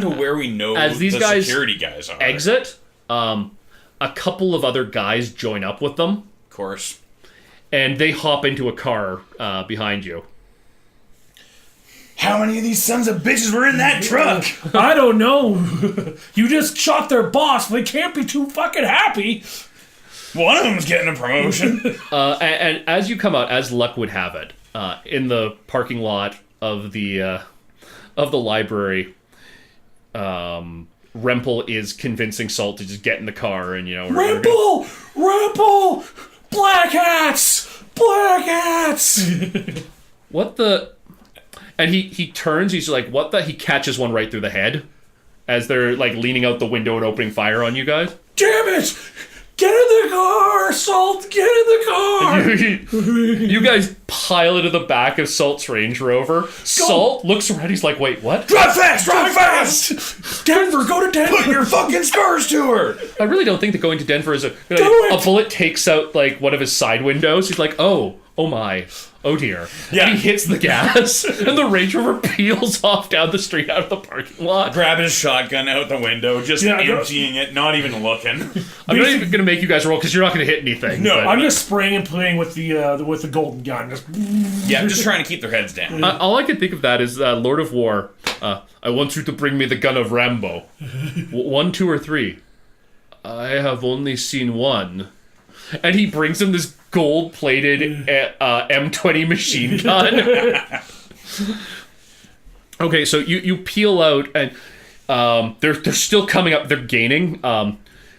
to where we know as these the guys security guys are. Exit. A couple of other guys join up with them, Of course. and they hop into a car behind you. How many of these sons of bitches were in that truck? I don't know. You just shot their boss. They can't be too fucking happy. One of them's getting a promotion. And as you come out, as luck would have it, in the parking lot of the library, Rempel is convincing Salt to just get in the car and Rempel! Black hats! Black hats! What the? And he turns. He's like, what the? He catches one right through the head as they're like leaning out the window and opening fire on you guys. Damn it! Get in the car, Salt! Get in the car! You guys pile into the back of Salt's Range Rover. Salt looks around. He's like, wait, what? Drive fast! Drive fast! Denver, go to Denver! Put your fucking spurs to her! I really don't think that going to Denver is a good Do idea. it! A bullet takes out like one of his side windows. He's like, oh my. Oh dear. Yeah. And he hits the gas, and the Range Rover peels off down the street out of the parking lot. Grab his shotgun out the window, just emptying it, not even looking. I'm not even going to make you guys roll because you're not going to hit anything. No, but- I'm just spraying and playing with the golden gun. Yeah, I'm just trying to keep their heads down. all I can think of that is Lord of War. I want you to bring me the gun of Rambo. 1, 2, or 3. I have only seen one. And he brings him this gold-plated M20 machine gun. Okay, so you peel out, and they're still coming up. They're gaining.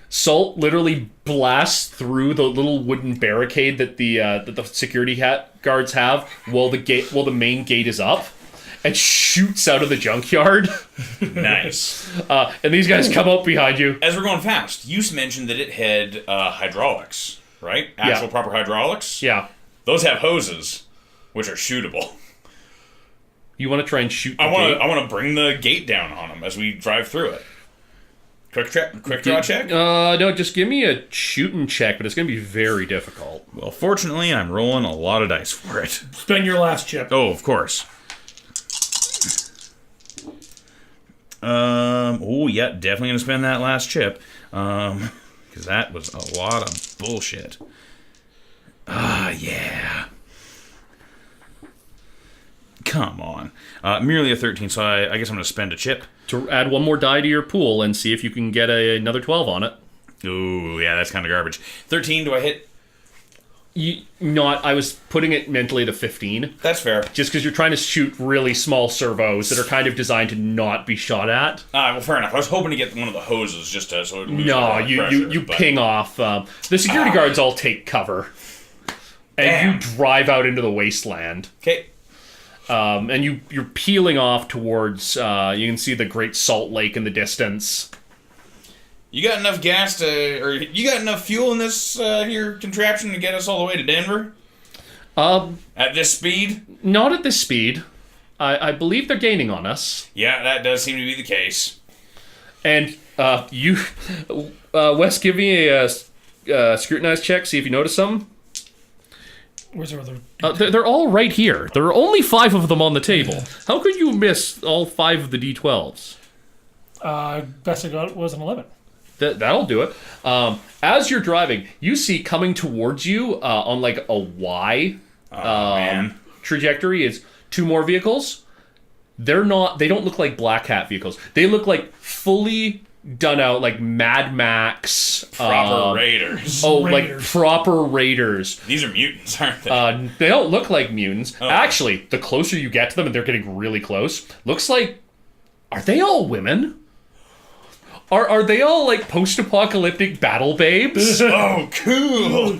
Salt literally blasts through the little wooden barricade that the security guards have while the main gate is up, and shoots out of the junkyard. Nice. And these guys come up behind you. As we're going fast, you mentioned that it had hydraulics, right? Actual proper hydraulics? Yeah. Those have hoses, which are shootable. You want to try and shoot the I gate? want to bring the gate down on them as we drive through it. Quick draw check? No, just give me a shooting check, but it's going to be very difficult. Well, fortunately, I'm rolling a lot of dice for it. Spend your last chip. Oh, of course. Yeah, definitely gonna spend that last chip. Because that was a lot of bullshit. Yeah. Come on. Merely a 13, so I guess I'm gonna spend a chip. To add one more die to your pool and see if you can get another 12 on it. Ooh, yeah, that's kind of garbage. 13, do I hit? I was putting it mentally to 15. That's fair. Just because you're trying to shoot really small servos that are kind of designed to not be shot at. Well, fair enough. I was hoping to get one of the hoses just to so it lose No, a lot of pressure, you but- ping off. The security guards all take cover. And Damn. you drive out into the wasteland. Okay. And you're peeling off towards, you can see the Great Salt Lake in the distance. You got enough gas or you got enough fuel in this here contraption to get us all the way to Denver? At this speed? Not at this speed. I believe they're gaining on us. Yeah, that does seem to be the case. And Wes, give me a scrutinize check, see if you notice something. Where's our other? They're all right here. There are only 5 of them on the table. How could you miss all 5 of the D12s? Best I got was an 11. That'll do it. As you're driving, you see coming towards you on like a Y Man. trajectory is 2 more vehicles. They don't look like Black Hat vehicles. They look like fully done out, like Mad Max. Proper raiders. Like Raiders. proper raiders. These are mutants, aren't they? They don't look like mutants. Oh. Actually, the closer you get to them, and they're getting really close, looks like... Are they all women? Are they all like post-apocalyptic battle babes? Oh, cool.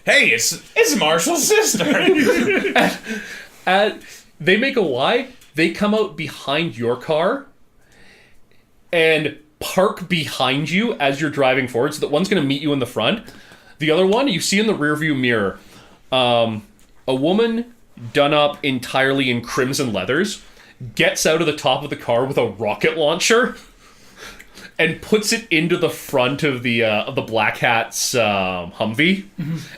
Hey, it's Marshall's sister. They make a Y. They come out behind your car and park behind you as you're driving forward, so that one's going to meet you in the front. The other one, you see in the rearview mirror, a woman done up entirely in crimson leathers gets out of the top of the car with a rocket launcher and puts it into the front of the Black Hat's Humvee,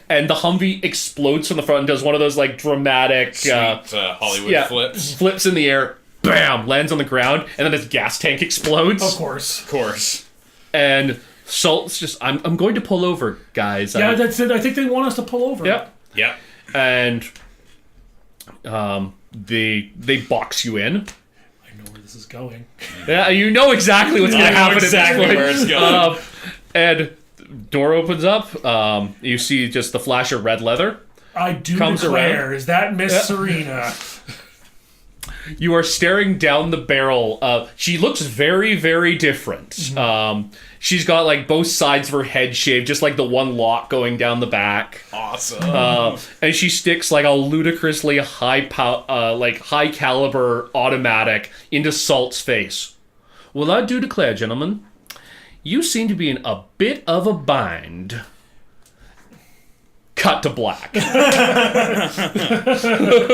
and the Humvee explodes from the front and does one of those like dramatic Sweet, Hollywood flips in the air, bam, lands on the ground, and then his gas tank explodes. Of course. And Salt's just, I'm going to pull over, guys. Yeah, that's it. I think they want us to pull over. Yep. And they box you in. I know where this is going. Yeah, you know exactly what's going to happen exactly at this point. where it's going. And door opens up. You see just the flash of red leather. I do Comes declare, around. is that Miss Serena? You are staring down the barrel. She looks very, very different. She's got like both sides of her head shaved, just like the one lock going down the back. Awesome. And she sticks like a ludicrously high caliber automatic into Salt's face. Well, I do declare, gentlemen, you seem to be in a bit of a bind. Cut to black.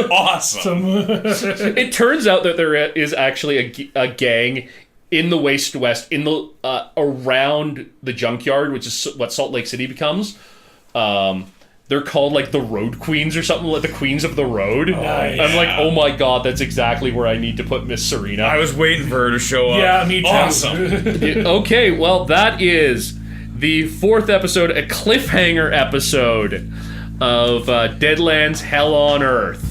Awesome. It turns out that there is actually a gang in the West, in the around the junkyard, which is what Salt Lake City becomes. They're called like the Road Queens or something, like the Queens of the Road. Nice. I'm like, oh my god, that's exactly where I need to put Miss Serena. I was waiting for her to show up. Yeah, me too. Awesome. Okay, well, that is the 4th episode, a cliffhanger episode of Deadlands Hell on Earth.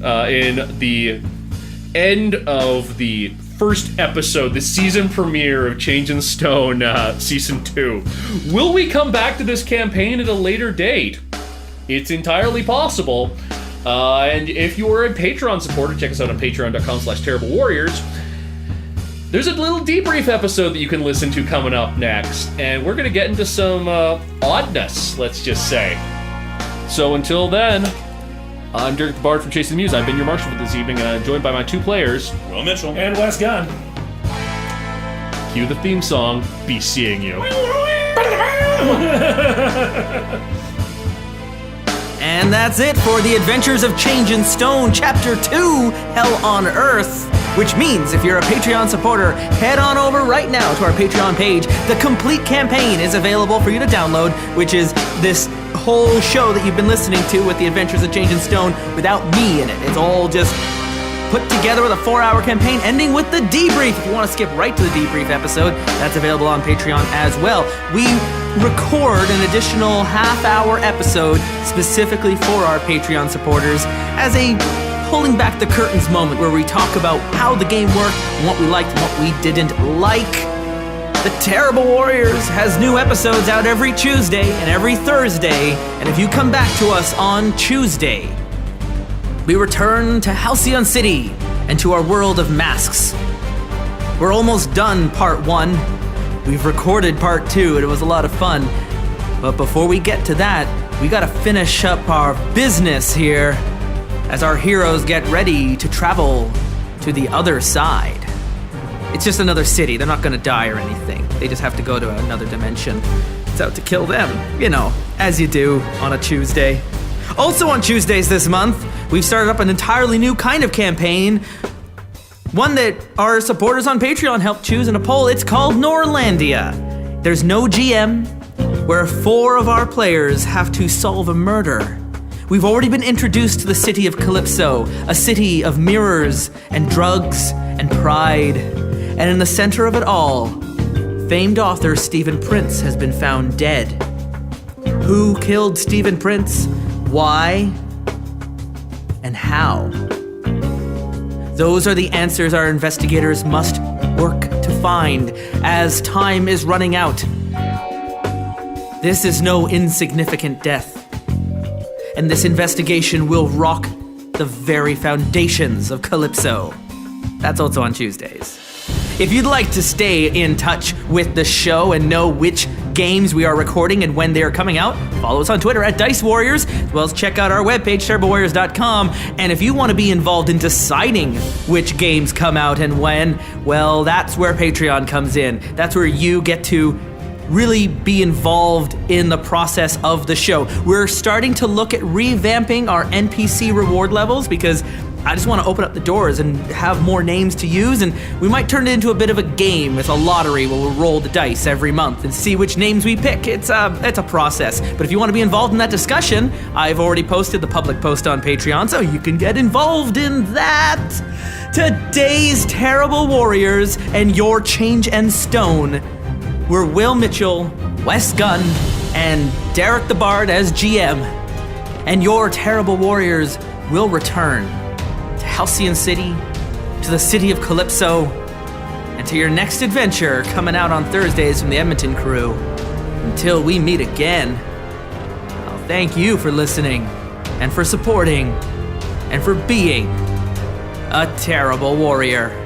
In the end of the first episode, the season premiere of Change in Stone Season 2. Will we come back to this campaign at a later date? It's entirely possible. And if you are a Patreon supporter, check us out on patreon.com/terriblewarriors. There's a little debrief episode that you can listen to coming up next, and we're going to get into some oddness, let's just say. So until then, I'm Dirk the Bard from Chasing the Muse. I've been your marshal for this evening, and I'm joined by my 2 players. Will Mitchell. And Wes Gunn. Cue the theme song, Be Seeing You. And that's it for The Adventures of Change in Stone, Chapter 2, Hell on Earth. Which means if you're a Patreon supporter, head on over right now to our Patreon page. The complete campaign is available for you to download, which is this whole show that you've been listening to with The Adventures of Change in Stone without me in it. It's all just put together with a 4-hour campaign ending with the debrief. If you want to skip right to the debrief episode, that's available on Patreon as well. We record an additional half-hour episode specifically for our Patreon supporters as a pulling back the curtains moment where we talk about how the game worked, and what we liked and what we didn't like. The Terrible Warriors has new episodes out every Tuesday and every Thursday, and if you come back to us on Tuesday, we return to Halcyon City and to our world of masks. We're almost done part 1. We've recorded part 2, and it was a lot of fun. But before we get to that, we gotta finish up our business here as our heroes get ready to travel to the other side. It's just another city. They're not gonna die or anything. They just have to go to another dimension. It's out to kill them, you know, as you do on a Tuesday. Also on Tuesdays this month, we've started up an entirely new kind of campaign. One that our supporters on Patreon helped choose in a poll. It's called Norlandia. There's no GM, where 4 of our players have to solve a murder. We've already been introduced to the city of Calypso, a city of mirrors and drugs and pride. And in the center of it all, famed author Stephen Prince has been found dead. Who killed Stephen Prince? Why? And how? Those are the answers our investigators must work to find as time is running out. This is no insignificant death. And this investigation will rock the very foundations of Calypso. That's also on Tuesdays. If you'd like to stay in touch with the show and know which games we are recording and when they are coming out, follow us on Twitter at Dice Warriors, as well as check out our webpage, TerribleWarriors.com. And if you want to be involved in deciding which games come out and when, well, that's where Patreon comes in. That's where you get to really be involved in the process of the show. We're starting to look at revamping our NPC reward levels because I just want to open up the doors and have more names to use, and we might turn it into a bit of a game. It's a lottery where we'll roll the dice every month and see which names we pick. It's a process. But if you want to be involved in that discussion, I've already posted the public post on Patreon, so you can get involved in that. Today's Terrible Warriors and your Change and Stone were Will Mitchell, Wes Gunn, and Derek the Bard as GM. And your Terrible Warriors will return to Halcyon City, to the city of Calypso, and to your next adventure coming out on Thursdays from the Edmonton crew. Until we meet again, I'll thank you for listening, and for supporting, and for being a terrible warrior.